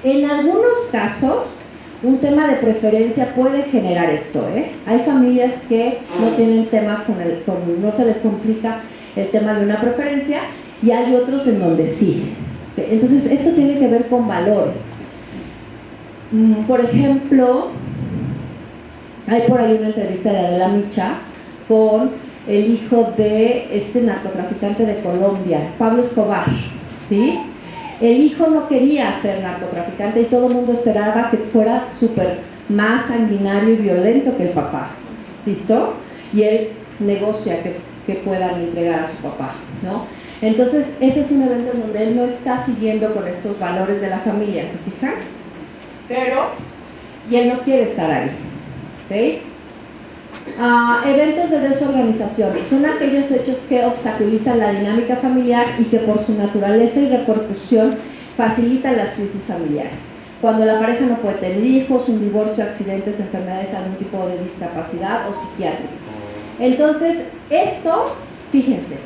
En algunos casos, un tema de preferencia puede generar esto, ¿eh? Hay familias que no tienen temas no se les complica el tema de una preferencia, y hay otros en donde sí. Entonces, esto tiene que ver con valores. Por ejemplo, hay por ahí una entrevista de Adela Micha con el hijo de este narcotraficante de Colombia, Pablo Escobar, ¿sí? El hijo no quería ser narcotraficante y todo el mundo esperaba que fuera súper más sanguinario y violento que el papá, ¿listo? Y él negocia que puedan entregar a su papá, ¿no? Entonces, ese es un evento en donde él no está siguiendo con estos valores de la familia, ¿se fijan? Y él no quiere estar ahí, ¿ok? Eventos de desorganización son aquellos hechos que obstaculizan la dinámica familiar y que por su naturaleza y repercusión facilitan las crisis familiares. Cuando la pareja no puede tener hijos, un divorcio, accidentes, enfermedades, algún tipo de discapacidad o psiquiátrica. Entonces, esto, fíjense,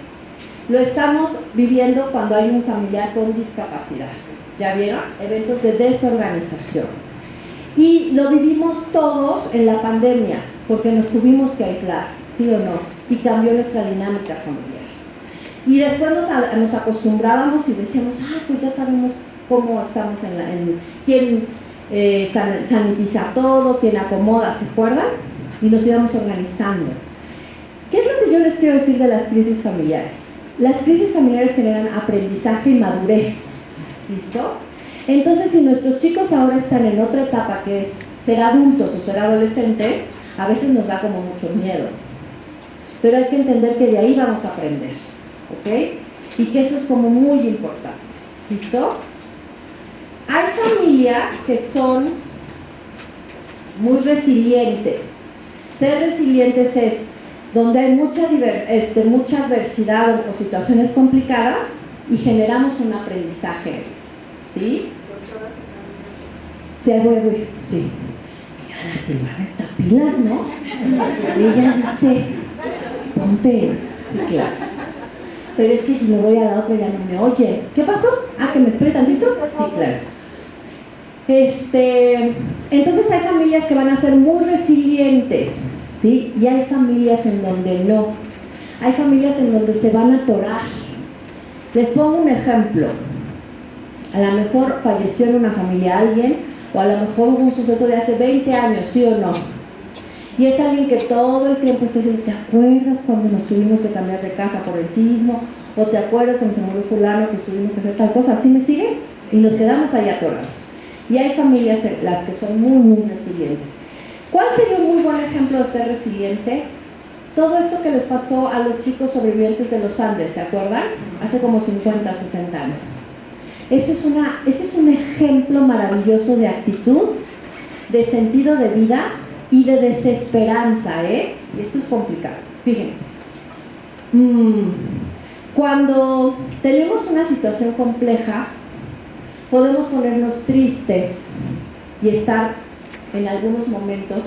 lo estamos viviendo cuando hay un familiar con discapacidad. ¿Ya vieron? Eventos de desorganización. Y lo vivimos todos en la pandemia, porque nos tuvimos que aislar, ¿sí o no? Y cambió nuestra dinámica familiar. Y después nos acostumbrábamos y decíamos, pues ya sabemos cómo estamos quién sanitiza todo, quién acomoda, ¿se acuerdan? Y nos íbamos organizando. ¿Qué es lo que yo les quiero decir de las crisis familiares? Las crisis familiares generan aprendizaje y madurez, ¿listo? Entonces, si nuestros chicos ahora están en otra etapa, que es ser adultos o ser adolescentes, a veces nos da como mucho miedo. Pero hay que entender que de ahí vamos a aprender, ¿ok? Y que eso es como muy importante, ¿listo? Hay familias que son muy resilientes. Ser resilientes es donde hay mucha adversidad o situaciones complicadas y generamos un aprendizaje, ¿sí? Sí, voy, sí. Mira, la Silvana está pilas, ¿no? Ella dice, ponte, sí, claro. Pero es que si me voy a la otra ya no me oye. ¿Qué pasó? ¿Que me espere tantito? Sí, claro. Entonces hay familias que van a ser muy resilientes, ¿sí? Y hay familias en donde no. Hay familias en donde se van a atorar. Les pongo un ejemplo. A lo mejor falleció en una familia alguien, o a lo mejor hubo un suceso de hace 20 años, ¿sí o no? Y es alguien que todo el tiempo está diciendo, ¿te acuerdas cuando nos tuvimos que cambiar de casa por el sismo? ¿O te acuerdas cuando se murió fulano que tuvimos que hacer tal cosa? ¿Así me sigue? Y nos quedamos ahí atorados. Y hay familias las que son muy, muy resilientes. ¿Cuál sería un muy buen ejemplo de ser resiliente? Todo esto que les pasó a los chicos sobrevivientes de los Andes, ¿se acuerdan? Hace como 50, 60 años. Ese es un ejemplo maravilloso de actitud, de sentido de vida y de desesperanza, ¿eh? Y esto es complicado, fíjense. Cuando tenemos una situación compleja, podemos ponernos tristes y estar en algunos momentos,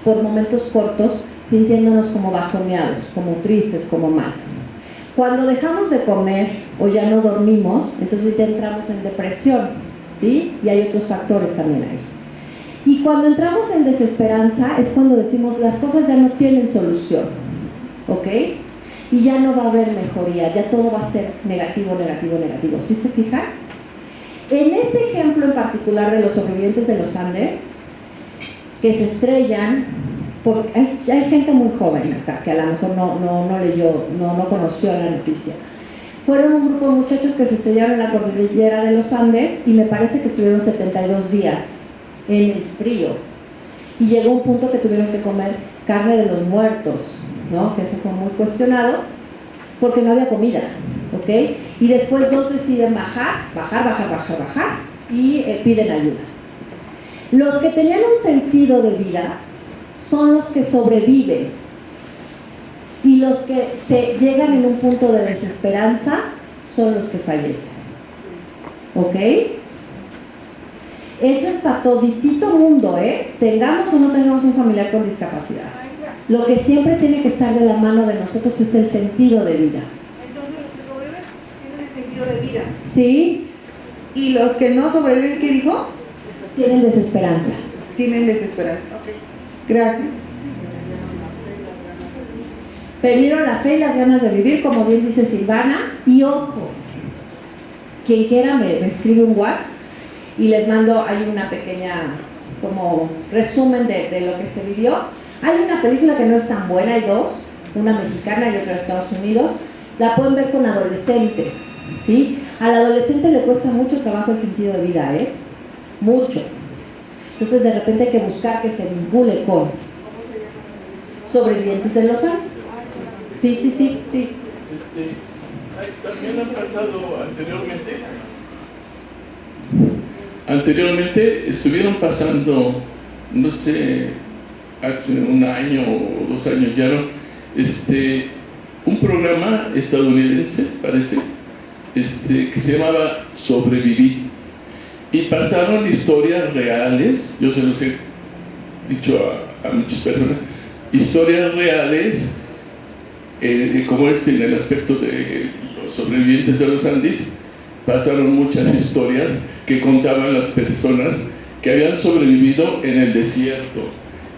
por momentos cortos, sintiéndonos como bajoneados, como tristes, como mal. Cuando dejamos de comer o ya no dormimos, entonces ya entramos en depresión, ¿sí? Y hay otros factores también ahí. Y cuando entramos en desesperanza es cuando decimos las cosas ya no tienen solución, ¿ok? Y ya no va a haber mejoría, ya todo va a ser negativo, negativo, negativo. ¿Sí se fijan? En este ejemplo en particular de los sobrevivientes de los Andes, que se estrellan, porque hay gente muy joven acá, que a lo mejor no leyó, no conoció la noticia. Fueron un grupo de muchachos que se estrellaron en la cordillera de los Andes y me parece que estuvieron 72 días en el frío. Y llegó un punto que tuvieron que comer carne de los muertos, ¿no? Que eso fue muy cuestionado, porque no había comida, ¿ok? Y después dos deciden bajar y piden ayuda. Los que tenían un sentido de vida son los que sobreviven, y los que se llegan en un punto de desesperanza son los que fallecen, ¿ok? Eso es para toditito mundo, tengamos o no tengamos un familiar con discapacidad. Lo que siempre tiene que estar de la mano de nosotros es el sentido de vida. Entonces los que sobreviven tienen el sentido de vida. Sí, Y los que no sobreviven, ¿qué dijo? Tienen desesperanza. Tienen desesperanza. Okay. Gracias. Perdieron la fe y las ganas de vivir, como bien dice Silvana. Y ojo, quien quiera me escribe un WhatsApp y les mando, hay una pequeña como resumen de lo que se vivió. Hay una película que no es tan buena, hay dos, una mexicana y otra de Estados Unidos. La pueden ver con adolescentes, ¿sí? Al adolescente le cuesta mucho trabajo el sentido de vida, mucho. Entonces de repente hay que buscar que se vincule con sobrevivientes de los Andes. Sí. También ha pasado anteriormente estuvieron pasando, no sé, hace un año o 2 años ya no, un programa estadounidense, parece, que se llamaba Sobrevivir, y pasaron historias reales. Yo se los he dicho a muchas personas, historias reales, como en el aspecto de los sobrevivientes de los Andes. Pasaron muchas historias que contaban las personas que habían sobrevivido en el desierto,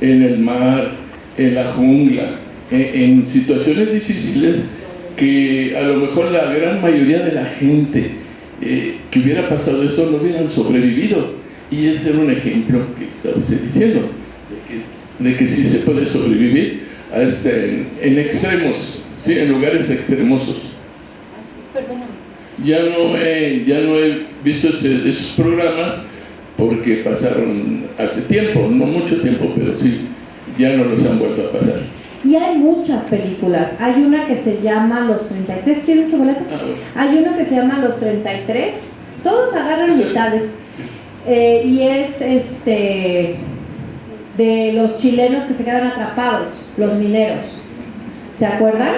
en el mar, en la jungla, en situaciones difíciles que a lo mejor la gran mayoría de la gente que hubiera pasado eso no hubieran sobrevivido. Y ese era un ejemplo que estaba usted diciendo, de que sí se puede sobrevivir en extremos, ¿sí? En lugares extremosos. Perdóname. Ya no he visto esos programas porque pasaron hace tiempo, no mucho tiempo, pero sí, ya no los han vuelto a pasar. Y hay muchas películas. Hay una que se llama Los 33. ¿Quiere un chocolate? Bueno. Hay una que se llama Los 33. Todos agarran mitades. Y es de los chilenos que se quedan atrapados, los mineros. ¿Se acuerdan?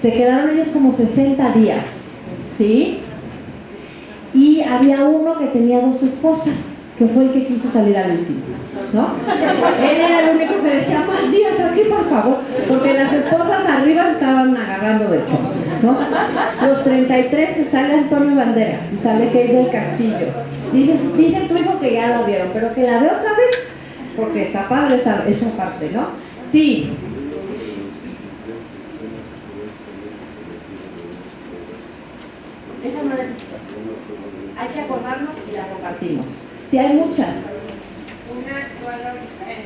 Se quedaron ellos como 60 días, ¿sí? Y había uno que tenía 2 esposas, que fue el que quiso salir al último, ¿no? Él era el único que decía, más días aquí, por favor, porque las esposas arriba se estaban agarrando de hecho, ¿no? Los 33 se sale Antonio Banderas y sale Kate del Castillo. Dice tu hijo que ya lo vieron, pero que la ve otra vez, porque está padre esa parte, ¿no? Sí. Esa no la he visto. Hay que acordarnos y la compartimos. Sí, hay muchas. Una actual ahorita en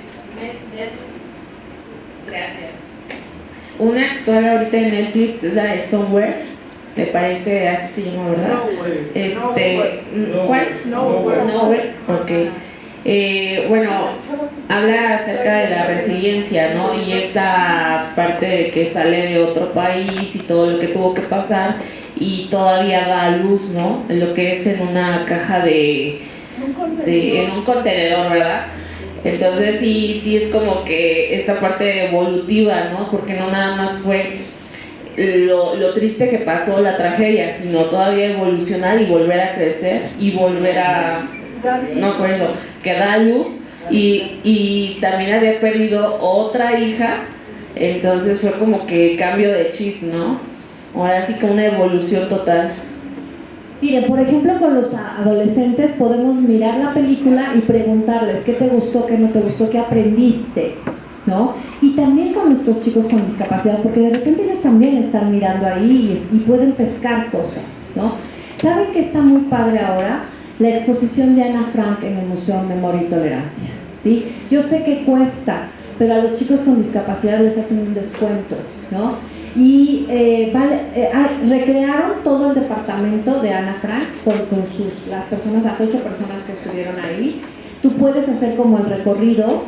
Netflix. Gracias. Una actual ahorita en Netflix es la de Somewhere. Me parece, así se llama, ¿verdad? ¿Cuál? Nowhere. Ok. Bueno, habla acerca de la resiliencia, ¿no? Y esta parte de que sale de otro país y todo lo que tuvo que pasar y todavía da a luz, ¿no? Lo que es en una caja en un contenedor, ¿verdad? Entonces sí es como que esta parte evolutiva, ¿no? Porque no nada más fue lo triste que pasó, la tragedia, sino todavía evolucionar y volver a crecer y volver a... No, por eso, que da a luz y también había perdido otra hija, entonces fue como que cambio de chip, ¿no? Ahora sí que una evolución total. Miren, por ejemplo, con los adolescentes podemos mirar la película y preguntarles qué te gustó, qué no te gustó, qué aprendiste, ¿no? Y también con nuestros chicos con discapacidad, porque de repente ellos también están mirando ahí y pueden pescar cosas, ¿no? ¿Saben qué está muy padre ahora? La exposición de Ana Frank en el Museo Memoria y Tolerancia, ¿sí? Yo sé que cuesta, pero a los chicos con discapacidad les hacen un descuento, ¿no? Y recrearon todo el departamento de Ana Frank con las 8 personas que estuvieron ahí. Tú puedes hacer como el recorrido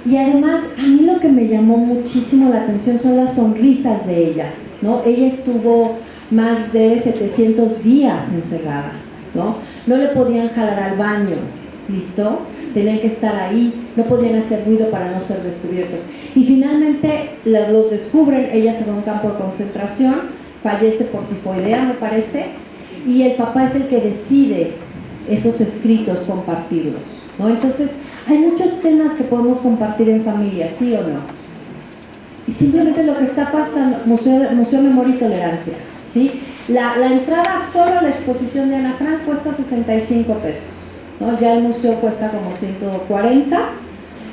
y además a mí lo que me llamó muchísimo la atención son las sonrisas de ella, ¿no? Ella estuvo más de 700 días encerrada, ¿no? No le podían jalar al baño, ¿listo? Tenían que estar ahí, no podían hacer ruido para no ser descubiertos. Y finalmente los descubren, ella se va a un campo de concentración, fallece por tifoidea, me parece, y el papá es el que decide esos escritos compartirlos, ¿no? Entonces, hay muchos temas que podemos compartir en familia, ¿sí o no? Y simplemente lo que está pasando, Museo Memoria y Tolerancia, ¿sí? La entrada solo a la exposición de Ana Frank cuesta 65 pesos, ¿no? Ya el museo cuesta como 140,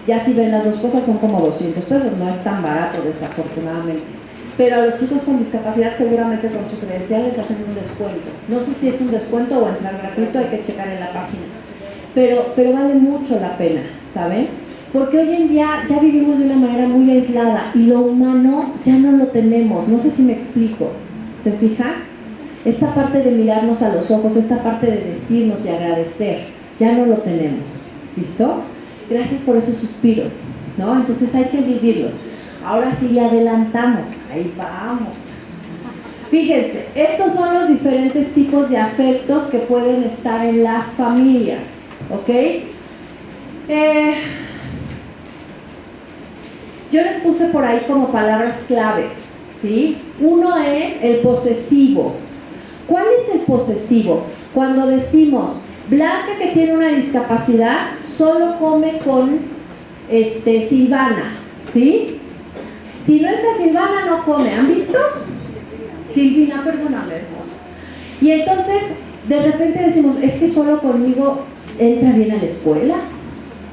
ya si ven las dos cosas son como 200 pesos, no es tan barato desafortunadamente. Pero a los chicos con discapacidad seguramente con su credencial les hacen un descuento. No sé si es un descuento o entrar gratuito, hay que checar en la página. Pero vale mucho la pena, ¿saben? Porque hoy en día ya vivimos de una manera muy aislada y lo humano ya no lo tenemos. No sé si me explico. ¿Se fijan? Esta parte de mirarnos a los ojos, esta parte de decirnos y agradecer, ya no lo tenemos. ¿Listo? Gracias por esos suspiros, ¿no? Entonces hay que vivirlos. Ahora sí le adelantamos. Ahí vamos. Fíjense, estos son los diferentes tipos de afectos que pueden estar en las familias, ¿ok? Yo les puse por ahí como palabras claves, ¿sí? Uno es el posesivo. ¿Cuál es el posesivo? Cuando decimos, Blanca que tiene una discapacidad, solo come con Silvana, ¿sí? Si no está Silvana, no come. ¿Han visto? Silvina, perdóname, hermoso. Y entonces, de repente decimos, es que solo conmigo entra bien a la escuela,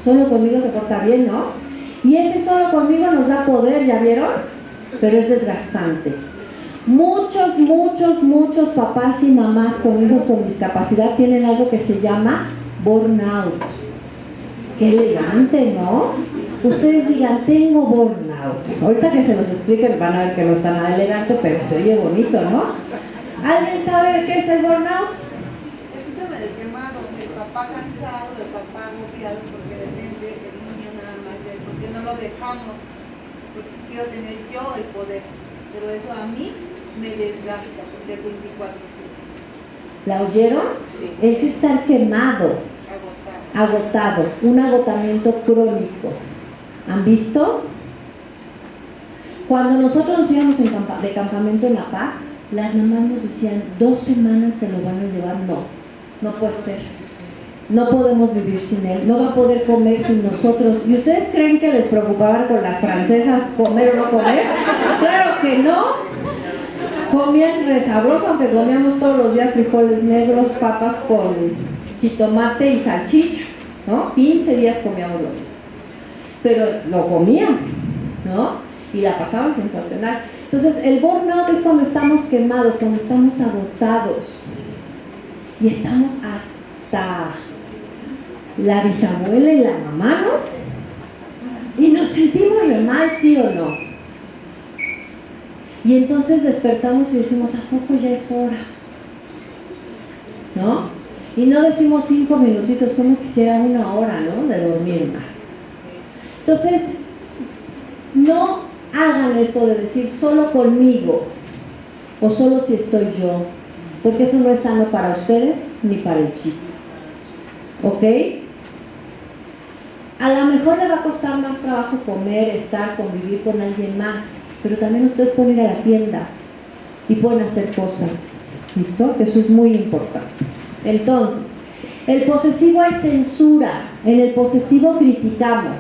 solo conmigo se porta bien, ¿no? Y ese solo conmigo nos da poder, ¿ya vieron? Pero es desgastante. Muchos papás y mamás con hijos con discapacidad tienen algo que se llama burnout. Qué elegante, ¿no? Ustedes digan, tengo burnout. Ahorita que se los expliquen van a ver que no está nada elegante, pero se oye bonito, ¿no? ¿Alguien sabe qué es el burnout? El síndrome del quemado, el papá cansado, el papá agobiado porque depende del niño nada más de él, porque no lo dejamos, porque quiero tener yo el poder, pero eso a mí me desgasta, porque es 24/7. ¿La oyeron? Sí. Es estar quemado, agotado, un agotamiento crónico. ¿Han visto? Cuando nosotros nos íbamos de campamento en La Paz, las mamás nos decían, 2 semanas se lo van a llevar. No puede ser. No podemos vivir sin él, no va a poder comer sin nosotros. ¿Y ustedes creen que les preocupaba con las francesas comer o no comer? Claro que no. Comían resabroso, aunque comíamos todos los días frijoles negros, papas con jitomate y salchichas, ¿no? 15 días comíamos lo mismo. Pero lo comían, ¿no? Y la pasaban sensacional. Entonces, el burnout es cuando estamos quemados, cuando estamos agotados. Y estamos hasta la bisabuela y la mamá, ¿no? Y nos sentimos re mal, ¿sí o no? Y entonces despertamos y decimos, ¿a poco ya es hora? ¿No? Y no decimos 5 minutitos, como quisiera 1 hora, ¿no? De dormir más. Entonces, no hagan esto de decir solo conmigo o solo si estoy yo, porque eso no es sano para ustedes ni para el chico. ¿Ok? A lo mejor le va a costar más trabajo comer, estar, convivir con alguien más, pero también ustedes pueden ir a la tienda y pueden hacer cosas. ¿Listo? Que eso es muy importante. Entonces, el posesivo hay censura. En el posesivo criticamos,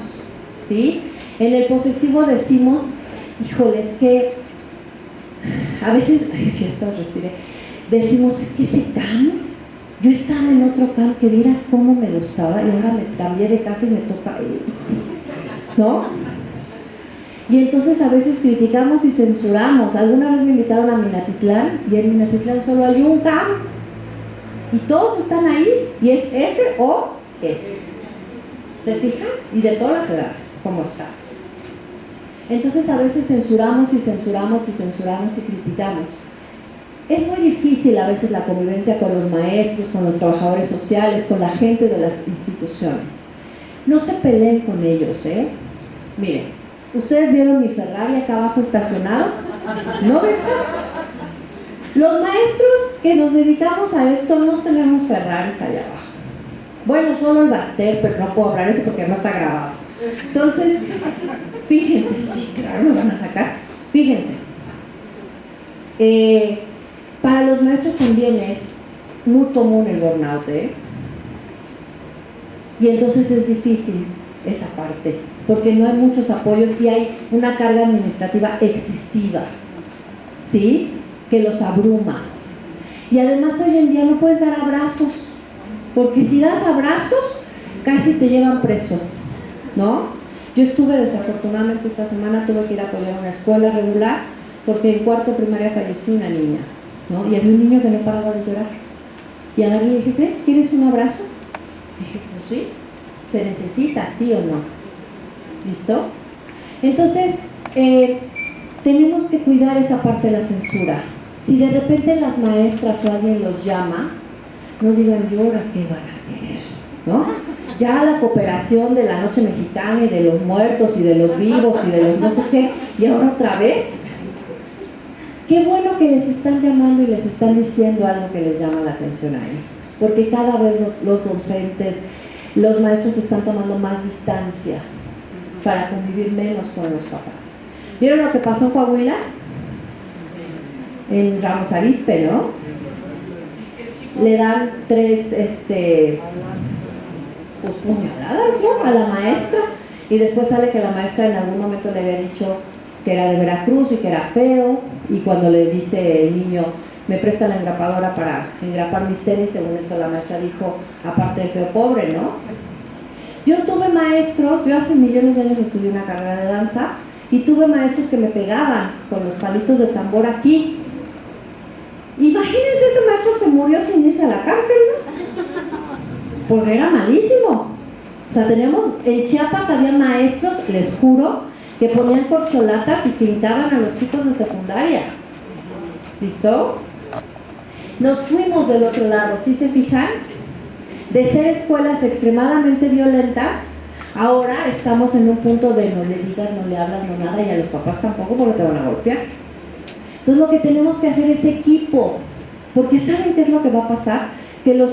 ¿sí? En el posesivo decimos, híjole, es que a veces, yo esto respiré, decimos, es que ese camp, yo estaba en otro camp que vieras cómo me gustaba y ahora me cambié de casa y me toca ¿no? Y entonces a veces criticamos y censuramos. Alguna vez me invitaron a Minatitlán y en Minatitlán solo hay un camp y todos están ahí y es ese o ese. ¿Se fijan? Y de todas las edades, ¿cómo está? Entonces a veces censuramos y censuramos y censuramos y criticamos. Es muy difícil a veces la convivencia con los maestros, con los trabajadores sociales, con la gente de las instituciones. No se peleen con ellos, ¿eh? Miren, ¿ustedes vieron mi Ferrari acá abajo estacionado? ¿No, verdad? Los maestros que nos dedicamos a esto no tenemos Ferraris allá abajo. Bueno, solo el Baster, pero no puedo hablar eso porque no está grabado. Entonces, fíjense, sí, claro, me van a sacar. Fíjense. Para los maestros también es muy común el burnout, ¿eh? Y entonces es difícil esa parte, porque no hay muchos apoyos y hay una carga administrativa excesiva, ¿sí? Que los abruma. Y además hoy en día no puedes dar abrazos, porque si das abrazos, casi te llevan preso, ¿no? Yo estuve desafortunadamente esta semana, tuve que ir a apoyar una escuela regular, porque en cuarto primaria falleció una niña, ¿no? Y había un niño que no paraba de llorar. Y a darle dije, ¿qué? ¿Quieres un abrazo? Dije, pues sí, se necesita, ¿sí o no? ¿Listo? Entonces, tenemos que cuidar esa parte de la censura. Si de repente las maestras o alguien los llama, no digan, ¿y ahora qué van a hacer? ¿No? Ya la cooperación de la noche mexicana y de los muertos y de los vivos y de los no sé qué, y ahora otra vez. Qué bueno que les están llamando y les están diciendo algo que les llama la atención a ellos, porque cada vez los docentes, los maestros están tomando más distancia para convivir menos con los papás. ¿Vieron lo que pasó en Coahuila? En Ramos Arizpe, ¿no? Le dan 3 pues puñaladas, ¿no? A la maestra, y después sale que la maestra en algún momento le había dicho que era de Veracruz y que era feo, y cuando le dice el niño, me presta la engrapadora para engrapar mis tenis, según esto la maestra dijo, aparte de feo, pobre, ¿no? Yo tuve maestros, yo hace millones de años estudié una carrera de danza, y tuve maestros que me pegaban con los palitos de tambor aquí. Imagínense, ese maestro se murió sin irse a la cárcel, ¿no? Porque era malísimo. O sea, en Chiapas había maestros, les juro, que ponían corcholatas y pintaban a los chicos de secundaria. ¿Listo? Nos fuimos del otro lado, ¿sí se fijan? De ser escuelas extremadamente violentas, ahora estamos en un punto de no le digas, no le hablas, no nada, y a los papás tampoco, porque te van a golpear. Entonces lo que tenemos que hacer es equipo, porque ¿saben qué es lo que va a pasar? Que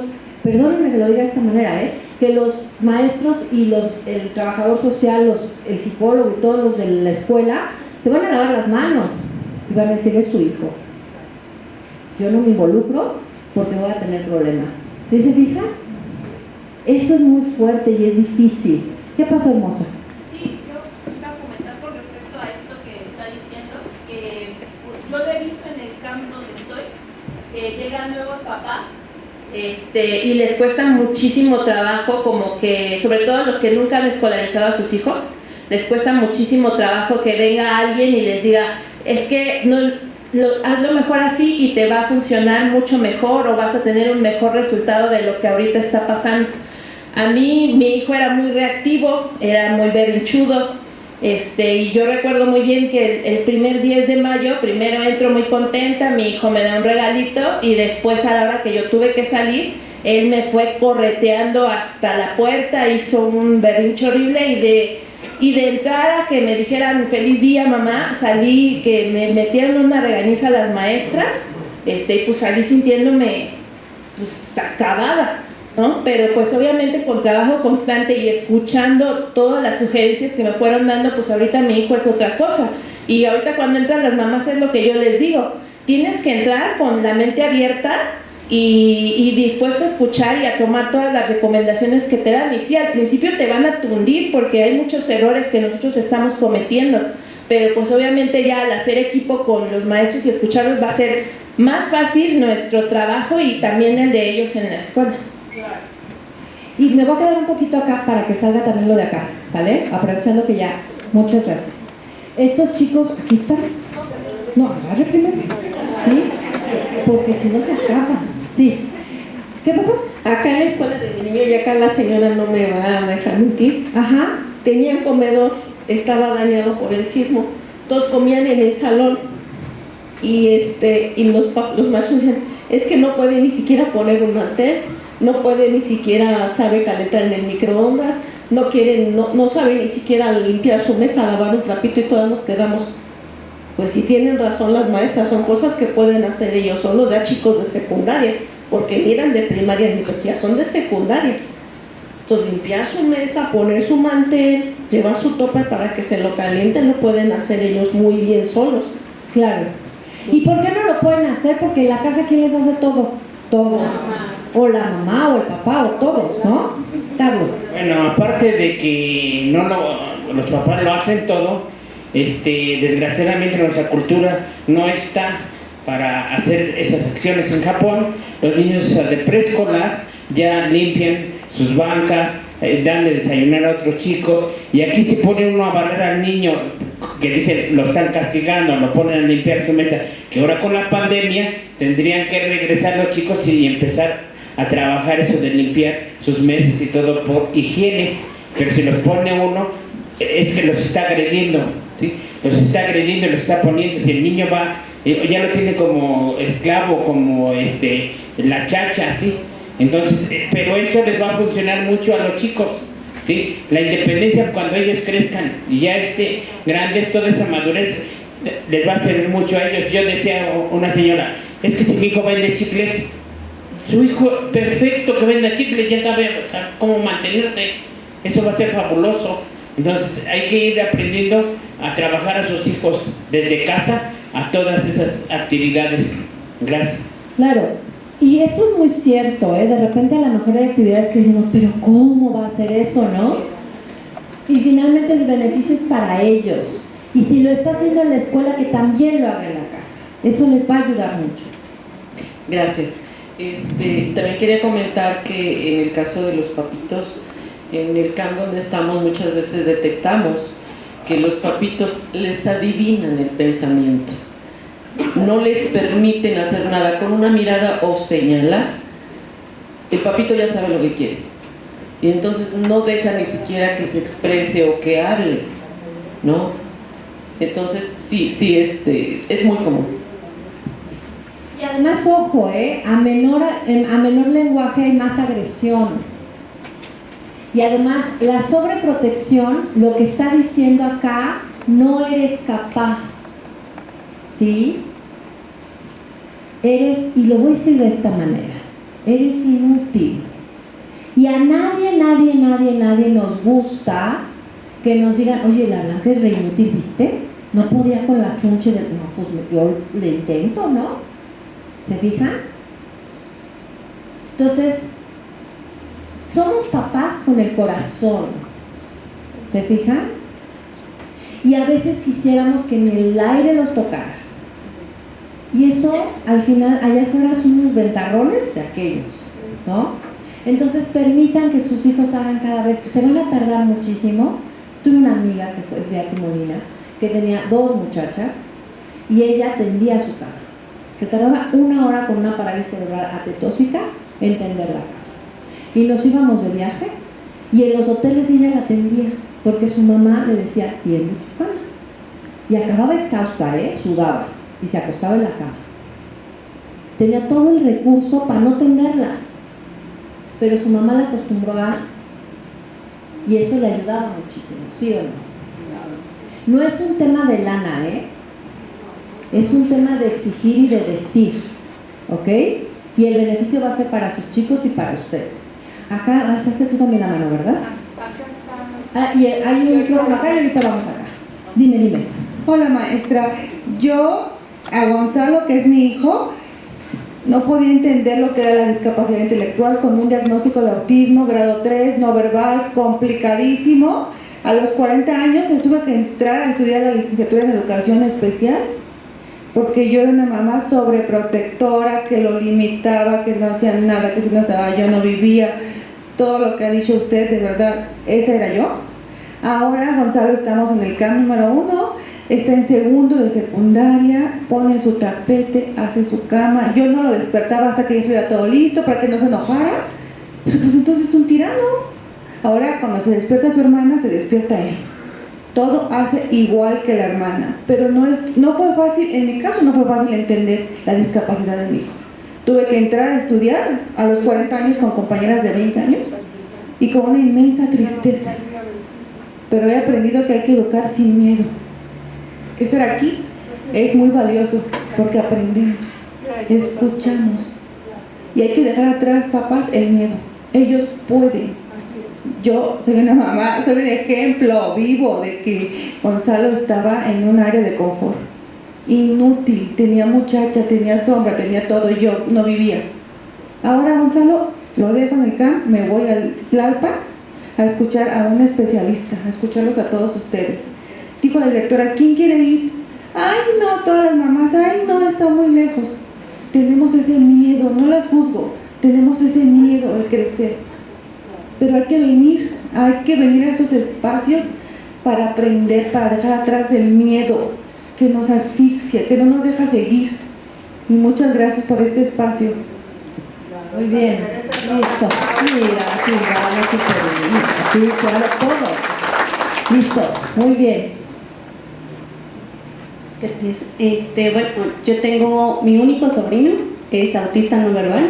perdónenme que lo diga de esta manera, que los maestros y el trabajador social, el psicólogo y todos los de la escuela se van a lavar las manos y van a decir, es su hijo. Yo no me involucro porque voy a tener problemas. ¿Sí se fijan? Eso es muy fuerte y es difícil. ¿Qué pasó, hermosa? Sí, yo iba a comentar con respecto a esto que está diciendo, que yo lo he visto en el campo donde estoy, que llegan nuevos papás y les cuesta muchísimo trabajo, como que, sobre todo los que nunca han escolarizado a sus hijos, les cuesta muchísimo trabajo que venga alguien y les diga, es que no, hazlo mejor así y te va a funcionar mucho mejor o vas a tener un mejor resultado de lo que ahorita está pasando. A mí, mi hijo era muy reactivo, era muy berrinchudo, y yo recuerdo muy bien que el primer 10 de mayo, primero entro muy contenta, mi hijo me da un regalito y después a la hora que yo tuve que salir, él me fue correteando hasta la puerta, hizo un berrinche horrible y de entrada que me dijeran feliz día mamá, salí, que me metieron una regañiza a las maestras, y pues salí sintiéndome pues acabada, ¿no? Pero pues obviamente con trabajo constante y escuchando todas las sugerencias que me fueron dando, pues ahorita mi hijo es otra cosa. Y ahorita cuando entran las mamás es lo que yo les digo, tienes que entrar con la mente abierta y dispuesta a escuchar y a tomar todas las recomendaciones que te dan. Y sí, al principio te van a tundir porque hay muchos errores que nosotros estamos cometiendo, pero pues obviamente ya al hacer equipo con los maestros y escucharlos va a ser más fácil nuestro trabajo y también el de ellos en la escuela. Y me voy a quedar un poquito acá para que salga también lo de acá, ¿vale? Aprovechando que ya, muchas gracias. Estos chicos, ¿aquí están? No, agarre primero. Sí, porque si no se acaban. Sí. ¿Qué pasó? Acá en la escuela de mi niño, y acá la señora no me va a dejar mentir, Ajá. tenía comedor, estaba dañado por el sismo, todos comían en el salón y los machos decían, es que no puede ni siquiera poner un mantel, no puede ni siquiera sabe calentar en el microondas, no sabe ni siquiera limpiar su mesa, lavar un trapito y todas nos quedamos. Pues si tienen razón las maestras, son cosas que pueden hacer ellos solos, ya chicos de secundaria, porque ni eran de primaria ni pues ya son de secundaria. Entonces limpiar su mesa, poner su mantel, llevar su topper para que se lo calienten, lo pueden hacer ellos muy bien solos. Claro. ¿Y por qué no lo pueden hacer? Porque en la casa, ¿quién les hace todo? Todos. O la mamá o el papá o todos, ¿no? Carlos. Bueno, aparte de que los papás lo hacen todo, desgraciadamente nuestra cultura no está para hacer esas acciones. En Japón, los niños de preescolar ya limpian sus bancas, dan de desayunar a otros chicos, y aquí se pone uno a barrer al niño, que dicen lo están castigando, lo ponen a limpiar su mesa, que ahora con la pandemia tendrían que regresar los chicos y empezar a trabajar eso de limpiar sus mesas y todo por higiene. Pero si los pone uno, es que los está agrediendo, ¿sí? Los está agrediendo, los está poniendo. Si el niño va, ya lo tiene como esclavo, como la chacha, ¿sí? Entonces, pero eso les va a funcionar mucho a los chicos, ¿sí? La independencia, cuando ellos crezcan y ya grandes, toda esa madurez les va a servir mucho a ellos. Yo decía una señora, es que si mi hijo vende chicles, su hijo perfecto que venda chicles ya sabe cómo mantenerse, eso va a ser fabuloso. Entonces hay que ir aprendiendo a trabajar a sus hijos desde casa a todas esas actividades. Gracias. Claro. Y esto es muy cierto, ¿eh? De repente a lo mejor hay actividades que decimos, pero ¿cómo va a ser eso, no? Y finalmente el beneficio es para ellos. Y si lo está haciendo en la escuela, que también lo haga en la casa. Eso les va a ayudar mucho. Gracias. También quería comentar que en el caso de los papitos, en el camp donde estamos muchas veces detectamos que los papitos les adivinan el pensamiento. No les permiten hacer nada con una mirada o señalar. El papito ya sabe lo que quiere y entonces no deja ni siquiera que se exprese o que hable, ¿no? Entonces sí, es muy común. Y además, ojo, a menor lenguaje hay más agresión. Y además, la sobreprotección, lo que está diciendo acá, no eres capaz, ¿sí? Y lo voy a decir de esta manera, eres inútil. Y a nadie nos gusta que nos digan, oye, la blanca es re inútil, ¿viste? No podía con la chunche de... No, pues yo le intento, ¿no? ¿Se fijan? Entonces, somos papás con el corazón. ¿Se fijan? Y a veces quisiéramos que en el aire los tocara. Y eso, al final, allá afuera son unos ventarrones de aquellos, ¿no? Entonces, permitan que sus hijos hagan cada vez... Se van a tardar muchísimo. Tuve una amiga que fue Beatriz Molina, que tenía 2 muchachas, y ella atendía su cama. Que tardaba 1 hora con una parálisis cerebral atetóxica en tender la cama. Y nos íbamos de viaje, y en los hoteles ella la atendía, porque su mamá le decía, tiende tu cama. Y acababa exhausta, sudaba, y se acostaba en la cama. Tenía todo el recurso para no tenderla, pero su mamá la acostumbró a... Y eso le ayudaba muchísimo, ¿sí o no? No es un tema de lana, es un tema de exigir y de decir, ¿ok? Y el beneficio va a ser para sus chicos y para ustedes. Acá alzaste tú también la mano, ¿verdad? Acá está. Y hay un micrófono acá y ahorita vamos acá. Dime. Hola, maestra. Yo, a Gonzalo, que es mi hijo, no podía entender lo que era la discapacidad intelectual, con un diagnóstico de autismo, grado 3, no verbal, complicadísimo. A los 40 años tuve que entrar a estudiar la licenciatura en educación especial, porque yo era una mamá sobreprotectora, que lo limitaba, que no hacía nada, que si no estaba yo no vivía. Todo lo que ha dicho usted, de verdad, esa era yo. Ahora Gonzalo estamos en el camp número 1, está en segundo de secundaria, pone su tapete, hace su cama. Yo no lo despertaba hasta que ya estuviera todo listo para que no se enojara. Pero pues entonces es un tirano. Ahora cuando se despierta su hermana, se despierta él. Todo hace igual que la hermana. Pero no fue fácil, en mi caso no fue fácil entender la discapacidad de mi hijo. Tuve que entrar a estudiar a los 40 años con compañeras de 20 años y con una inmensa tristeza. Pero he aprendido que hay que educar sin miedo. Estar aquí es muy valioso porque aprendemos, escuchamos, y hay que dejar atrás, papás, el miedo. Ellos pueden. Yo soy una mamá, soy un ejemplo vivo de que Gonzalo estaba en un área de confort inútil, tenía muchacha, tenía sombra, tenía todo, y yo no vivía. Ahora Gonzalo lo dejo en el camp, me voy al Tlalpan a escuchar a un especialista, a escucharlos a todos ustedes. Dijo la directora, ¿quién quiere ir Ay, no, todas las mamás, ay, no, está muy lejos. Tenemos ese miedo, no las juzgo, tenemos ese miedo de crecer. Pero hay que venir a estos espacios para aprender, para dejar atrás el miedo que nos asfixia, que no nos deja seguir. Y muchas gracias por este espacio. Muy bien, listo. Mira, sí, vamos súper bien. Sí, claro, todo. Listo, muy bien. Bueno, yo tengo mi único sobrino, que es autista no verbal,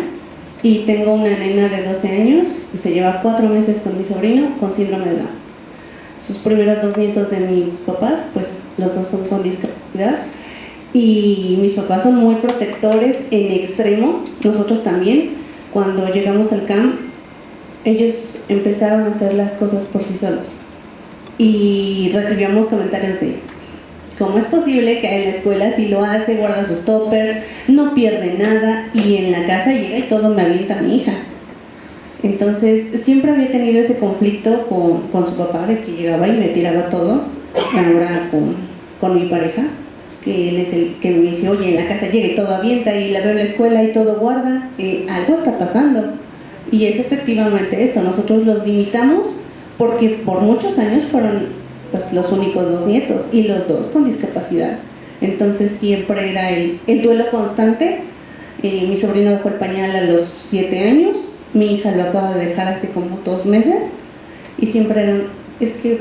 y tengo una nena de 12 años, y se lleva 4 meses con mi sobrino con síndrome de Down. Sus primeros 2 nietos de mis papás, pues los dos son con discapacidad, y mis papás son muy protectores en extremo, nosotros también. Cuando llegamos al camp, ellos empezaron a hacer las cosas por sí solos, y recibíamos comentarios de ¿cómo es posible que en la escuela sí lo hace, guarda sus toppers, no pierde nada, y en la casa llega y todo me avienta a mi hija? Entonces siempre había tenido ese conflicto con su papá, de que llegaba y me tiraba todo. Ahora con mi pareja, que él es el que me dice, oye, en la casa llega y todo avienta, y la veo en la escuela y todo guarda, algo está pasando. Y es efectivamente eso, nosotros los limitamos porque por muchos años fueron pues los únicos 2 nietos, y los 2 con discapacidad. Entonces siempre era el duelo constante. Mi sobrino dejó el pañal a los 7 años, mi hija lo acaba de dejar hace como 2 meses, y siempre eran, es que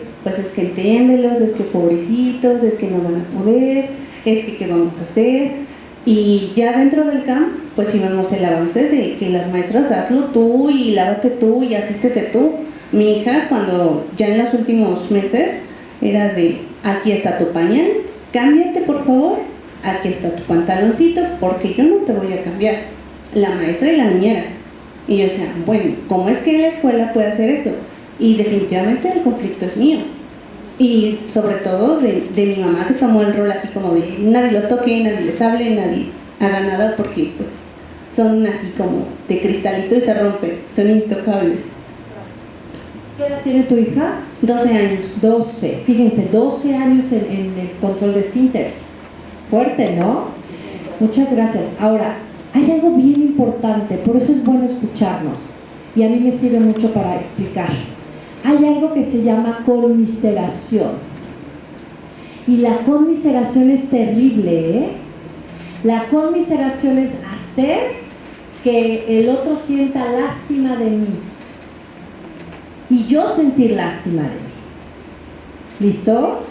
entiéndelos, es que pobrecitos, es que no van a poder, es que qué vamos a hacer. Y ya dentro del camp, pues sí vemos el avance de que las maestras, hazlo tú, y lávate tú, y asístete tú. Mi hija, cuando ya en los últimos meses, era de, aquí está tu pañal, cámbiate por favor, aquí está tu pantaloncito, porque yo no te voy a cambiar, la maestra y la niñera. Y yo decía, bueno, ¿cómo es que en la escuela puede hacer eso? Y definitivamente el conflicto es mío, y sobre todo de mi mamá, que tomó el rol así como de nadie los toque, nadie les hable, nadie haga nada, porque pues son así como de cristalito y se rompen, son intocables. ¿Qué edad tiene tu hija? 12 años. 12, fíjense, 12 años en el control de esfínter. Fuerte, ¿no? Muchas gracias. Ahora, hay algo bien importante, por eso es bueno escucharnos, y a mí me sirve mucho para explicar. Hay algo que se llama conmiseración, y la conmiseración es terrible, ¿eh? La conmiseración es hacer que el otro sienta lástima de mí, y yo sentir lástima de mí. ¿Listo?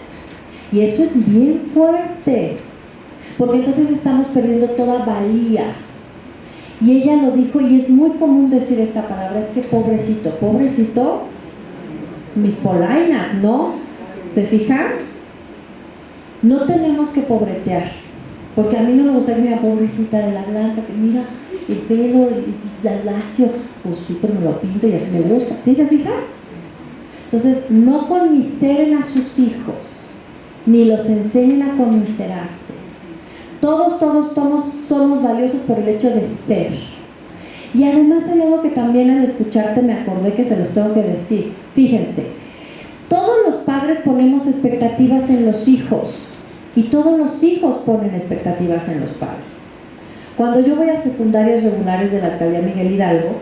Y eso es bien fuerte, porque entonces estamos perdiendo toda valía. Y ella lo dijo, y es muy común decir esta palabra, es que pobrecito, pobrecito, mis polainas, ¿no? ¿Se fijan? No tenemos que pobretear, porque a mí no me gusta que mira, pobrecita de la blanca, que mira el pelo, el lacio, pues sí, pero me lo pinto y así me gusta. ¿Sí se fijan? Entonces, no conmiseren a sus hijos, ni los enseñen a conmiserarse. Todos somos valiosos por el hecho de ser. Y además hay algo que también al escucharte me acordé que se los tengo que decir. Fíjense, todos los padres ponemos expectativas en los hijos, y todos los hijos ponen expectativas en los padres. Cuando yo voy a secundarias regulares de la alcaldía Miguel Hidalgo,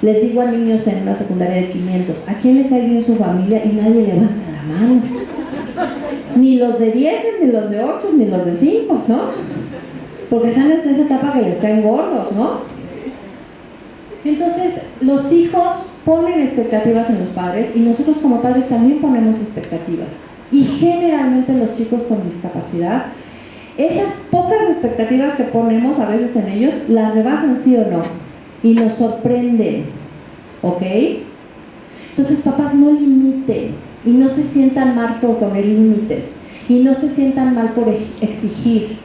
les digo a niños en una secundaria de 500, ¿a quién le cae bien su familia? Y nadie levanta la mano. Ni los de 10, ni los de 8, ni los de 5, ¿no? Porque están en esa etapa que les caen gordos, ¿no? Entonces, los hijos ponen expectativas en los padres, y nosotros como padres también ponemos expectativas. Y generalmente los chicos con discapacidad, esas pocas expectativas que ponemos a veces en ellos, las rebasan sí o no, y nos sorprenden, ¿ok? Entonces, papás, no limiten, y no se sientan mal por poner límites, y no se sientan mal por exigir.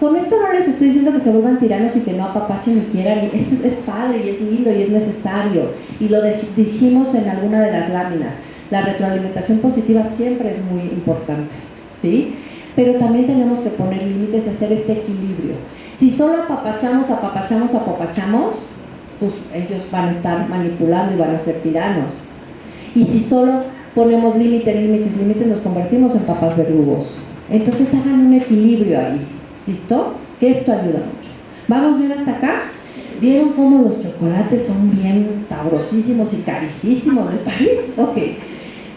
Con esto no les estoy diciendo que se vuelvan tiranos y que no apapachen ni quieran, eso es padre y es lindo y es necesario, y lo dijimos en alguna de las láminas. La retroalimentación positiva siempre es muy importante, ¿sí? Pero también tenemos que poner límites y hacer este equilibrio. Si solo apapachamos, pues ellos van a estar manipulando y van a ser tiranos. Y si solo ponemos límites, nos convertimos en papás verdugos. Entonces hagan un equilibrio ahí, ¿listo? Que esto ayuda mucho. ¿Vamos bien hasta acá? ¿Vieron cómo los chocolates son bien sabrosísimos y carísimos del país? Ok.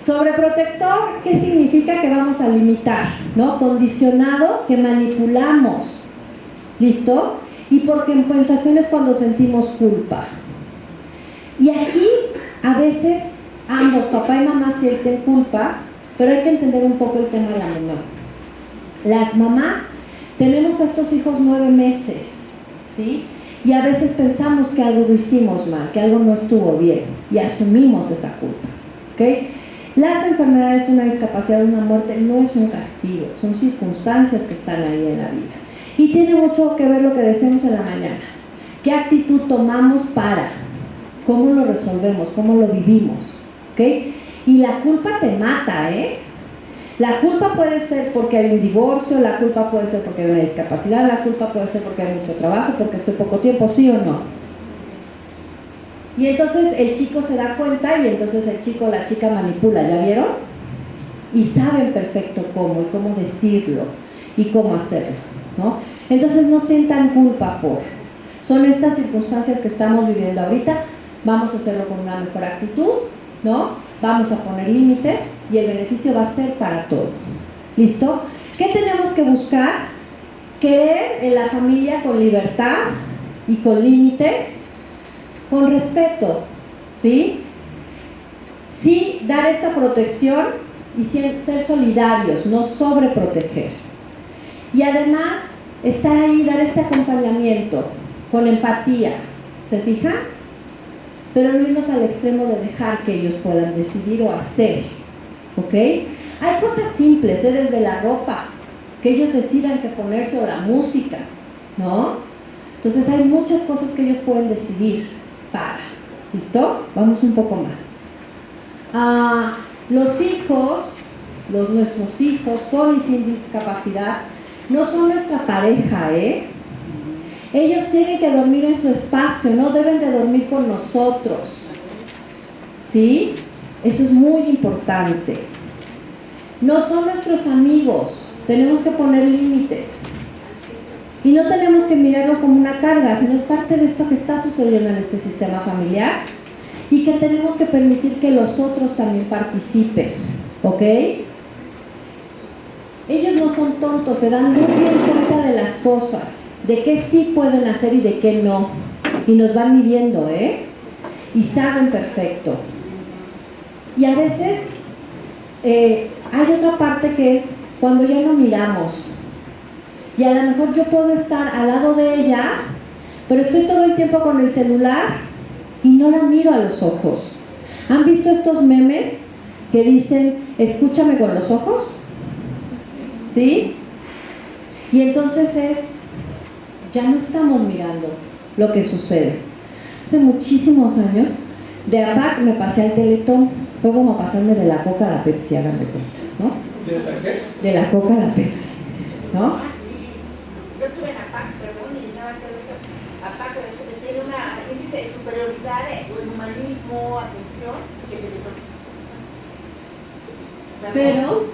Sobreprotector, ¿qué significa? Que vamos a limitar, ¿no? Condicionado, que manipulamos, ¿listo? Y por compensaciones cuando sentimos culpa. Y aquí, a veces, ambos, papá y mamá, sienten culpa, pero hay que entender un poco el tema de la menor. Las mamás tenemos a estos hijos 9 meses, ¿sí? Y a veces pensamos que algo hicimos mal, que algo no estuvo bien, y asumimos esa culpa, ¿ok? Las enfermedades, una discapacidad, una muerte, no es un castigo, son circunstancias que están ahí en la vida. Y tiene mucho que ver lo que decimos en la mañana. ¿Qué actitud tomamos para? ¿Cómo lo resolvemos? ¿Cómo lo vivimos? ¿Ok? Y la culpa te mata, ¿eh? La culpa puede ser porque hay un divorcio, la culpa puede ser porque hay una discapacidad, la culpa puede ser porque hay mucho trabajo, porque estoy poco tiempo, ¿sí o no? Y entonces el chico se da cuenta y entonces el chico o la chica manipula, ¿ya vieron? Y saben perfecto cómo y cómo decirlo y cómo hacerlo, ¿no? Entonces no sientan culpa por. Son estas circunstancias que estamos viviendo ahorita, vamos a hacerlo con una mejor actitud, ¿no? Vamos a poner límites y el beneficio va a ser para todos. ¿Listo? ¿Qué tenemos que buscar? Querer en la familia con libertad y con límites, con respeto, ¿sí? Sí, dar esta protección y ser solidarios, no sobreproteger. Y además, estar ahí, dar este acompañamiento con empatía, ¿se fijan? Pero no irnos al extremo de dejar que ellos puedan decidir o hacer, ¿ok? Hay cosas simples, desde la ropa, que ellos decidan qué ponerse, o la música, ¿no? Entonces hay muchas cosas que ellos pueden decidir para, ¿listo? Vamos un poco más. Los hijos, nuestros hijos con y sin discapacidad, no son nuestra pareja, ¿eh? Ellos tienen que dormir en su espacio, no deben de dormir con nosotros, ¿sí? Eso es muy importante. No son nuestros amigos, tenemos que poner límites. Y no tenemos que mirarlos como una carga, sino es parte de esto que está sucediendo en este sistema familiar y que tenemos que permitir que los otros también participen, ¿ok? Ellos no son tontos, se dan muy bien cuenta de las cosas, de qué sí pueden hacer y de qué no. Y nos van midiendo, ¿eh? Y saben perfecto. Y a veces hay otra parte que es cuando ya no miramos. Y a lo mejor yo puedo estar al lado de ella, pero estoy todo el tiempo con el celular y no la miro a los ojos. ¿Han visto estos memes que dicen, escúchame con los ojos? ¿Sí? Y entonces ya no estamos mirando lo que sucede. Hace muchísimos años, de APAC me pasé al Teletón. Fue como pasarme de la Coca a la Pepsi, hagan de cuenta, ¿no? ¿De la qué? De la Coca a la Pepsi, ¿no? Yo estuve en APAC, perdón, y nada que ver. APAC tiene un índice de superioridad o en humanismo, atención, que Teletón. Pero,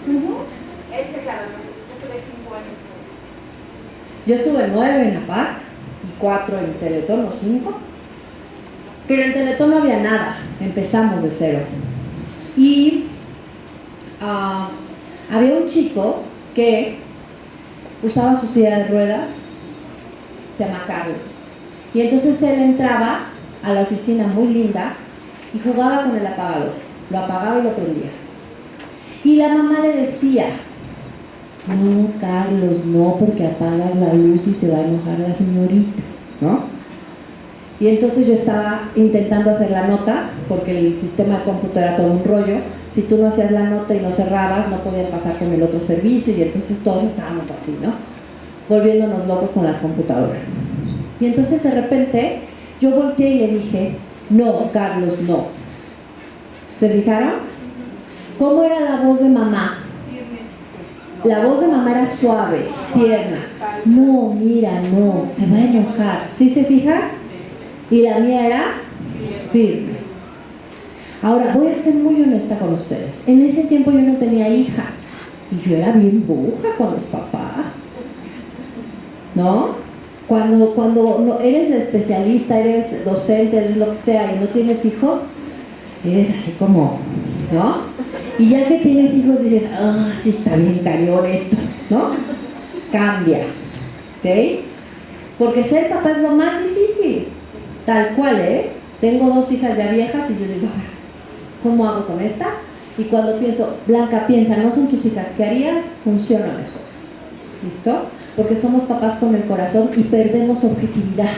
Esa es la verdad. Yo estuve 5 años. Yo estuve 9 en APAC y 4 en Teletón, o 5. Pero en Teletón no había nada, empezamos de cero. Y había un chico que usaba su silla de ruedas, se llama Carlos. Y entonces él entraba a la oficina muy linda y jugaba con el apagador. Lo apagaba y lo prendía. Y la mamá le decía, no, Carlos, no, porque apagas la luz y se va a enojar la señorita, ¿no? Y entonces yo estaba intentando hacer la nota, porque el sistema de cómputo era todo un rollo. Si tú no hacías la nota y no cerrabas, no podían pasar con el otro servicio, y entonces todos estábamos así, ¿no? Volviéndonos locos con las computadoras. Y entonces de repente yo volteé y le dije, no, Carlos, no. ¿Se fijaron? ¿Cómo era la voz de mamá? La voz de mamá era suave, tierna. No, mira, no, se va a enojar. ¿Sí se fijan? Y la mía era firme. Ahora, voy a ser muy honesta con ustedes. En ese tiempo yo no tenía hijas. Y yo era bien bruja con los papás, ¿no? Cuando no, eres especialista, eres docente, eres lo que sea, y no tienes hijos, eres así como, ¿no? Y ya que tienes hijos dices, ah, sí está bien cañón esto, ¿no? Cambia, ¿ok? Porque ser papá es lo más difícil, tal cual, ¿eh? Tengo 2 hijas ya viejas y yo digo, a ver, ¿cómo hago con estas? Y cuando pienso, Blanca, piensa, no son tus hijas, ¿qué harías? Funciona mejor, ¿listo? Porque somos papás con el corazón y perdemos objetividad.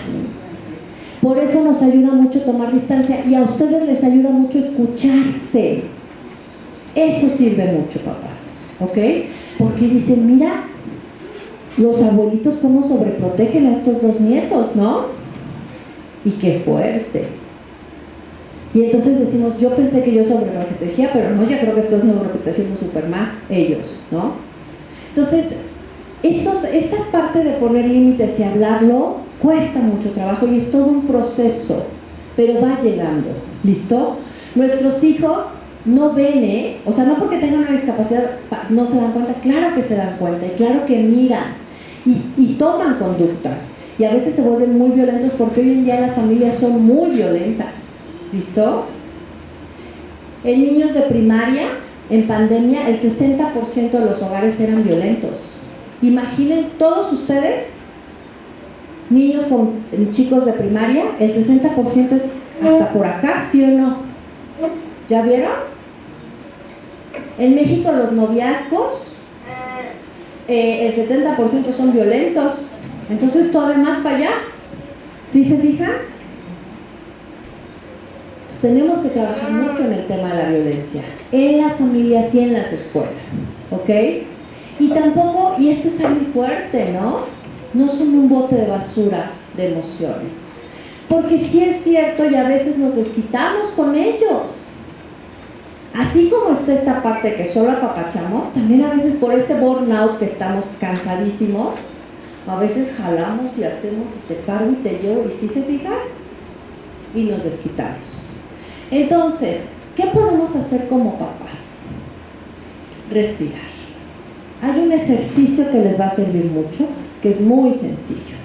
Por eso nos ayuda mucho tomar distancia y a ustedes les ayuda mucho escucharse. Eso sirve mucho, papás, ¿ok? Porque dicen, mira, los abuelitos cómo sobreprotegen a estos 2 nietos, ¿no? Y qué fuerte. Y entonces decimos, yo pensé que yo sobreprotegía, pero no, yo creo que estos sobreprotegimos súper más ellos, ¿no? Entonces, esta es parte de poner límites y hablarlo, cuesta mucho trabajo y es todo un proceso, pero va llegando, ¿listo? Nuestros hijos no ven, o sea, no porque tengan una discapacidad no se dan cuenta, claro que se dan cuenta y claro que miran y toman conductas y a veces se vuelven muy violentos porque hoy en día las familias son muy violentas, ¿listo? En niños de primaria, en pandemia, el 60% de los hogares eran violentos. Imaginen todos ustedes, niños con chicos de primaria, el 60% es hasta por acá, ¿sí o no? ¿Ya vieron? En México los noviazgos, el 70% son violentos. Entonces todavía más para allá, ¿sí se fijan? Entonces, tenemos que trabajar mucho en el tema de la violencia, en las familias y en las escuelas, ¿ok? Y tampoco, y esto está muy fuerte, ¿no? No son un bote de basura de emociones. Porque sí es cierto y a veces nos desquitamos con ellos. Así como está esta parte que solo apapachamos, también a veces por este burnout que estamos cansadísimos, a veces jalamos y hacemos y te cargo y te llevo, y ¿sí se fijan? Y nos desquitamos. Entonces, ¿qué podemos hacer como papás? Respirar. Hay un ejercicio que les va a servir mucho, que es muy sencillo.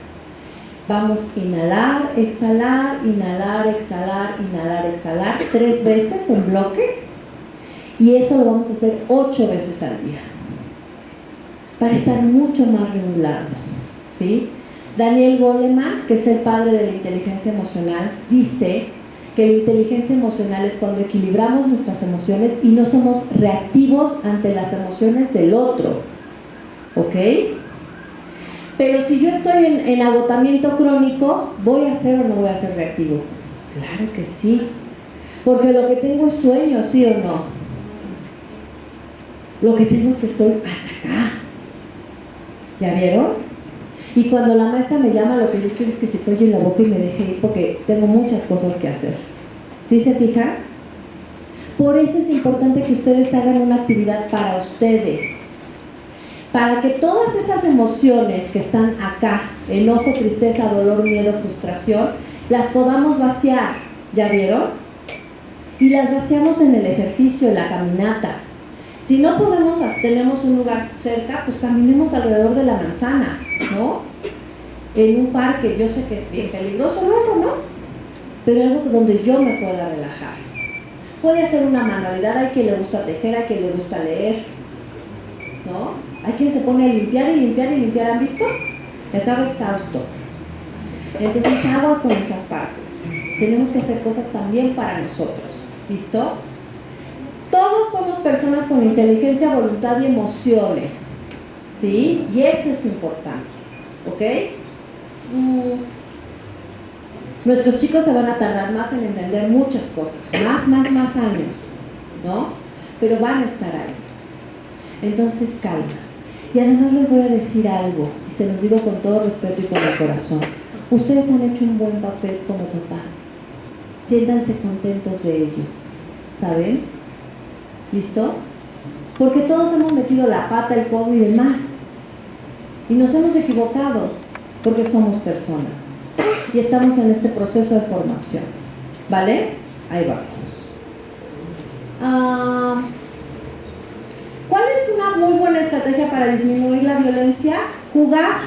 Vamos a inhalar, exhalar, inhalar, exhalar, inhalar, exhalar 3 veces en bloque y eso lo vamos a hacer 8 veces al día para estar mucho más regulado, ¿sí? Daniel Goleman, que es el padre de la inteligencia emocional, dice que la inteligencia emocional es cuando equilibramos nuestras emociones y no somos reactivos ante las emociones del otro, ¿ok? Pero si yo estoy en agotamiento crónico, ¿voy a ser o no voy a ser reactivo? Pues claro que sí, porque lo que tengo es sueño, ¿sí o no? Lo que tengo es que estoy hasta acá, ¿ya vieron? Y cuando la maestra me llama, lo que yo quiero es que se calle la boca y me deje ir porque tengo muchas cosas que hacer. ¿Sí se fijan? Por eso es importante que ustedes hagan una actividad para ustedes. Para que todas esas emociones que están acá, enojo, tristeza, dolor, miedo, frustración, las podamos vaciar. ¿Ya vieron? Y las vaciamos en el ejercicio, en la caminata. Si no podemos, tenemos un lugar cerca, pues caminemos alrededor de la manzana, ¿no? En un parque, yo sé que es bien peligroso luego, ¿no? Pero algo donde yo me pueda relajar. Puede ser una manualidad, hay quien le gusta tejer, hay quien le gusta leer, ¿no? Hay quien se pone a limpiar y limpiar y limpiar, ¿han visto? Y acaba exhausto. Entonces aguas con esas partes. Tenemos que hacer cosas también para nosotros, ¿listo? Todos somos personas con inteligencia, voluntad y emociones, ¿sí? Y eso es importante, ¿ok? Nuestros chicos se van a tardar más en entender muchas cosas, más años, ¿no? Pero van a estar ahí. Entonces, calma. Y además les voy a decir algo, y se los digo con todo respeto y con el corazón. Ustedes han hecho un buen papel como papás. Siéntanse contentos de ello, ¿saben? ¿Listo? Porque todos hemos metido la pata, el codo y demás. Y nos hemos equivocado, porque somos personas. Y estamos en este proceso de formación. ¿Vale? Ahí vamos. ¿Cuál es una muy buena estrategia para disminuir la violencia? Jugar,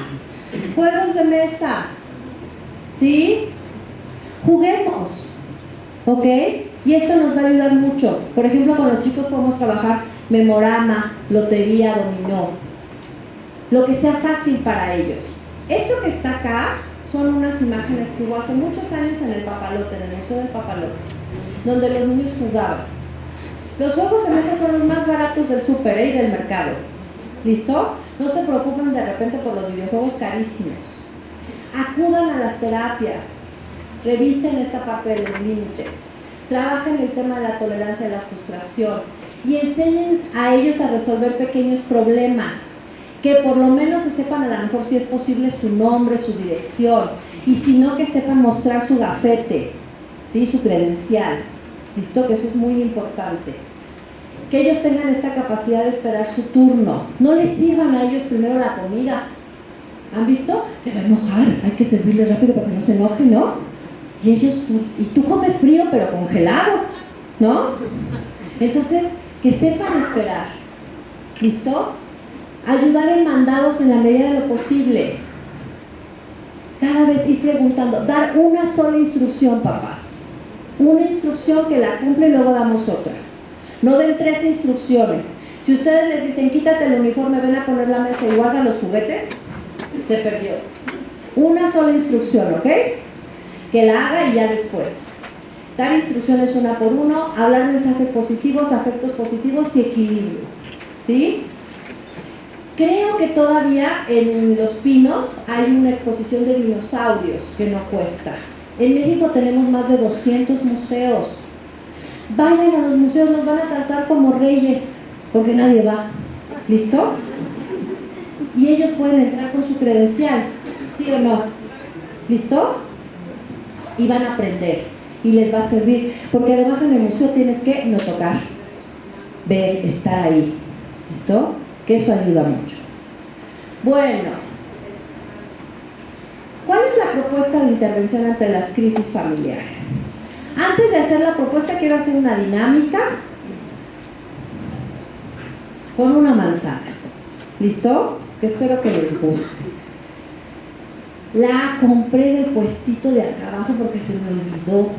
juegos de mesa, ¿sí? Juguemos, ¿ok? Y esto nos va a ayudar mucho. Por ejemplo, con los chicos podemos trabajar memorama, lotería, dominó, lo que sea fácil para ellos. Esto que está acá son unas imágenes que hubo hace muchos años en el Papalote, en el Museo del Papalote, donde los niños jugaban. Los juegos de mesa son los más baratos del súper y del mercado. ¿Listo? No se preocupen de repente por los videojuegos carísimos. Acudan a las terapias, revisen esta parte de los límites, trabajen el tema de la tolerancia y la frustración y enseñen a ellos a resolver pequeños problemas, que por lo menos se sepan a lo mejor si es posible su nombre, su dirección, y si no, que sepan mostrar su gafete, ¿sí? Su credencial. ¿Listo? Que eso es muy importante. Que ellos tengan esta capacidad de esperar su turno. No les sirvan a ellos primero la comida. ¿Han visto? Se va a enojar, hay que servirle rápido para que no se enoje, ¿no? Y ellos, y tú comes frío pero congelado, ¿no? Entonces, que sepan esperar. ¿Listo? Ayudar en mandados en la medida de lo posible. Cada vez ir preguntando. Dar una sola instrucción, papás. Una instrucción que la cumple y luego damos otra. No den 3 instrucciones. Si ustedes les dicen, quítate el uniforme, ven a poner la mesa y guarda los juguetes, se perdió. Una sola instrucción, ¿ok? Que la haga y ya después. Dar instrucciones una por uno, hablar mensajes positivos, afectos positivos y equilibrio. ¿Sí? Creo que todavía en Los Pinos hay una exposición de dinosaurios que no cuesta. En México tenemos más de 200 museos. Vayan a los museos, los van a tratar como reyes, porque nadie va. ¿Listo? Y ellos pueden entrar con su credencial, ¿sí o no? ¿Listo? Y van a aprender, y les va a servir, porque además en el museo tienes que no tocar, ver, estar ahí. ¿Listo? Que eso ayuda mucho. Bueno, ¿cuál es la propuesta de intervención ante las crisis familiares? Antes de hacer la propuesta quiero hacer una dinámica con una manzana. ¿Listo? Que espero que les guste. La compré del puestito de acá abajo porque se me olvidó.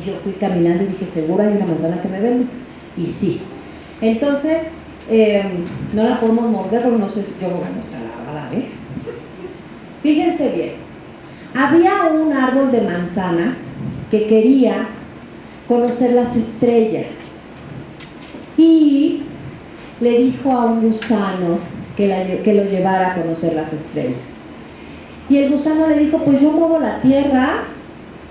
Y yo fui caminando y dije, seguro hay una manzana que me vende. Y sí. Entonces, no la podemos morder porque no sé si yo voy a mostrar la verdad, ¿eh? Fíjense bien. Había un árbol de manzana que quería conocer las estrellas y le dijo a un gusano que lo llevara a conocer las estrellas. Y el gusano le dijo, pues yo muevo la tierra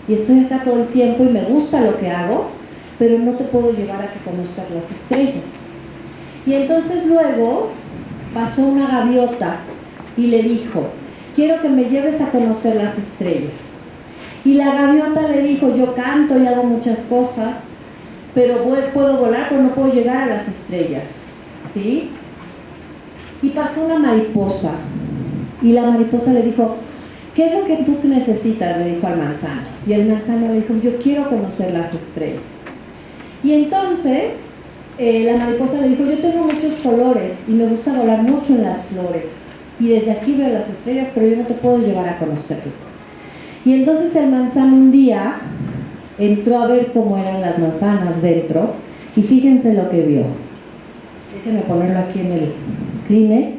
y estoy acá todo el tiempo y me gusta lo que hago, pero no te puedo llevar a que conozcas las estrellas. Y entonces luego pasó una gaviota y le dijo, quiero que me lleves a conocer las estrellas. Y la gaviota le dijo, yo canto y hago muchas cosas, pero puedo volar, pero no puedo llegar a las estrellas. ¿Sí? Y pasó una mariposa y la mariposa le dijo, ¿qué es lo que tú necesitas?, le dijo al manzano. Y el manzano le dijo, yo quiero conocer las estrellas. Y entonces la mariposa le dijo, yo tengo muchos colores y me gusta volar mucho en las flores y desde aquí veo las estrellas, pero yo no te puedo llevar a conocerlas. Y entonces el manzano un día entró a ver cómo eran las manzanas dentro y fíjense lo que vio. Déjenme ponerlo aquí en el Kleenex.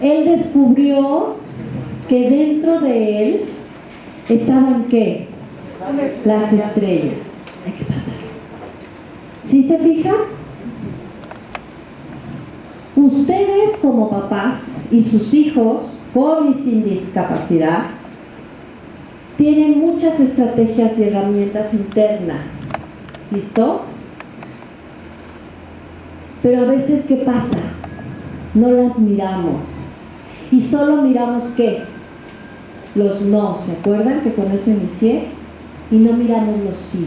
Él descubrió que dentro de él estaban, ¿qué? Las estrellas. Hay que pasar. ¿Sí se fijan? Ustedes como papás y sus hijos, con y sin discapacidad, tienen muchas estrategias y herramientas internas. ¿Listo? Pero a veces, ¿qué pasa? No las miramos. Y solo miramos, ¿qué? Los no. ¿Se acuerdan que con eso inicié? Y no miramos los sí.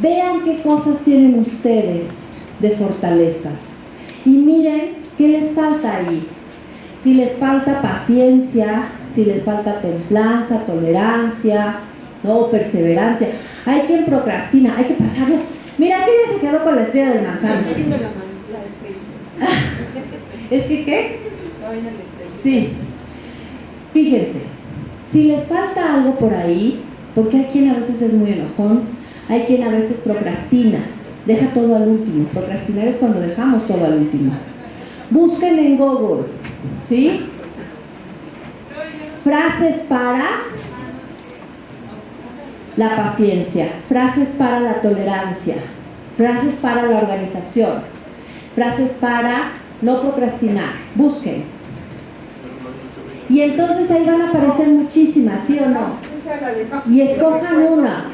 Vean qué cosas tienen ustedes de fortalezas. Y miren qué les falta ahí. Si les falta paciencia, si les falta templanza, tolerancia, ¿no? Perseverancia. Hay quien procrastina, hay que pasarlo. Mira, aquí ya se quedó con la estrella del manzano. ¿Es que qué? Sí. Fíjense, si les falta algo por ahí, porque hay quien a veces es muy enojón, hay quien a veces procrastina, deja todo al último. Procrastinar es cuando dejamos todo al último. Busquen en Google, ¿sí? Frases para la paciencia, frases para la tolerancia, frases para la organización, frases para no procrastinar. Busquen. Y entonces ahí van a aparecer muchísimas, ¿sí o no? Y escojan una.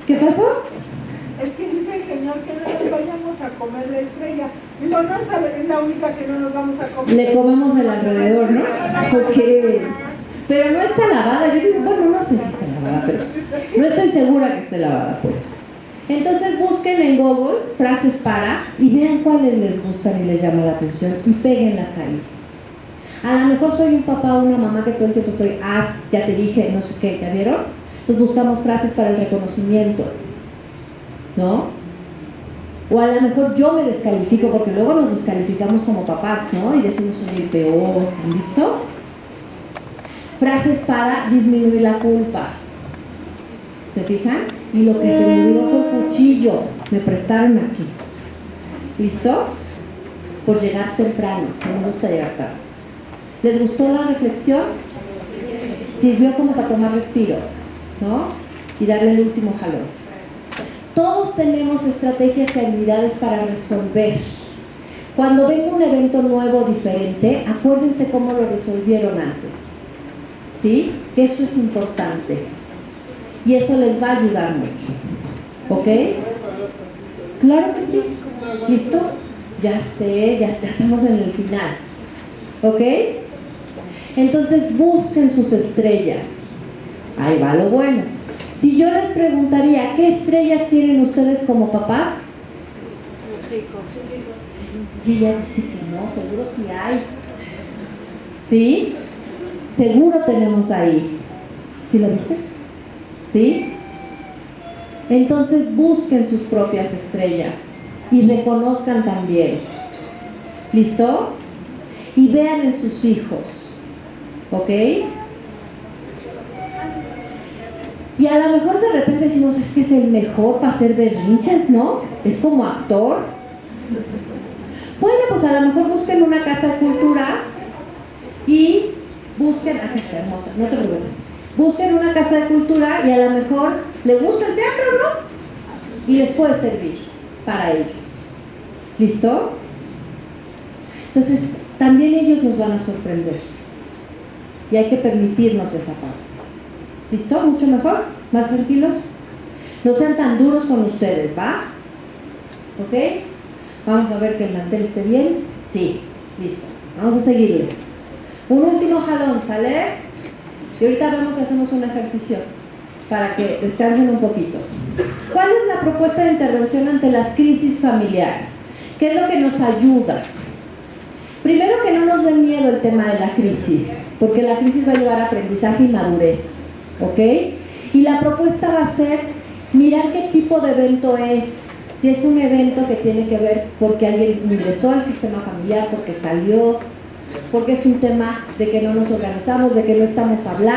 ¿Qué pasó? Es que dice el Señor que no nos vayamos a comer la estrella. Digo, no es la única que no nos vamos a comer. Le comemos el alrededor, ¿no? Porque... Pero no está lavada. Yo digo, bueno, no sé si está lavada, pero no estoy segura que esté lavada, pues. Entonces busquen en Google frases para y vean cuáles les gustan y les llama la atención y péguenlas ahí. A lo mejor soy un papá o una mamá que todo el tiempo estoy, ya te dije, no sé qué, ¿ya vieron? Entonces buscamos frases para el reconocimiento, ¿no? O a lo mejor yo me descalifico, porque luego nos descalificamos como papás, ¿no? Y decimos, soy el peor, ¿listo? Frases para disminuir la culpa. ¿Se fijan? Y lo que se me olvidó fue el cuchillo. Me prestaron aquí. ¿Listo? Por llegar temprano. No me gusta llegar tarde. ¿Les gustó la reflexión? Sirvió como para tomar respiro, ¿no? Y darle el último jalón. Todos tenemos estrategias y habilidades para resolver. Cuando venga un evento nuevo diferente, acuérdense cómo lo resolvieron antes. ¿Sí? Que eso es importante. Y eso les va a ayudar mucho. ¿Ok? Claro que sí. ¿Listo? Ya sé, ya estamos en el final. ¿Ok? Entonces busquen sus estrellas. Ahí va lo bueno. Si yo les preguntaría, ¿qué estrellas tienen ustedes como papás? Y ella dice que no, seguro sí hay. ¿Sí? Seguro tenemos ahí. ¿Sí lo viste? ¿Sí? Entonces busquen sus propias estrellas y reconozcan también. ¿Listo? Y vean en sus hijos. ¿Ok? Y a lo mejor de repente decimos, es que es el mejor para hacer berrinches, ¿no? Es como actor. Bueno, pues a lo mejor busquen una casa de cultura y busquen, aquí está hermosa, no te preocupes. Busquen una casa de cultura y a lo mejor le gusta el teatro, ¿no? Y les puede servir para ellos. ¿Listo? Entonces, también ellos nos van a sorprender. Y hay que permitirnos esa parte. ¿Listo? ¿Mucho mejor? ¿Más tranquilos? No sean tan duros con ustedes, ¿va? ¿Ok? Vamos a ver que el mantel esté bien. Sí, listo. Vamos a seguirle. Un último jalón, ¿sale? Y ahorita vemos si hacemos un ejercicio para que descansen un poquito. ¿Cuál es la propuesta de intervención ante las crisis familiares? ¿Qué es lo que nos ayuda? Primero, que no nos dé miedo el tema de la crisis, porque la crisis va a llevar a aprendizaje y madurez, ¿ok? Y la propuesta va a ser mirar qué tipo de evento es. Si es un evento que tiene que ver porque alguien ingresó al sistema familiar, porque salió, porque es un tema de que no nos organizamos, de que no estamos hablando.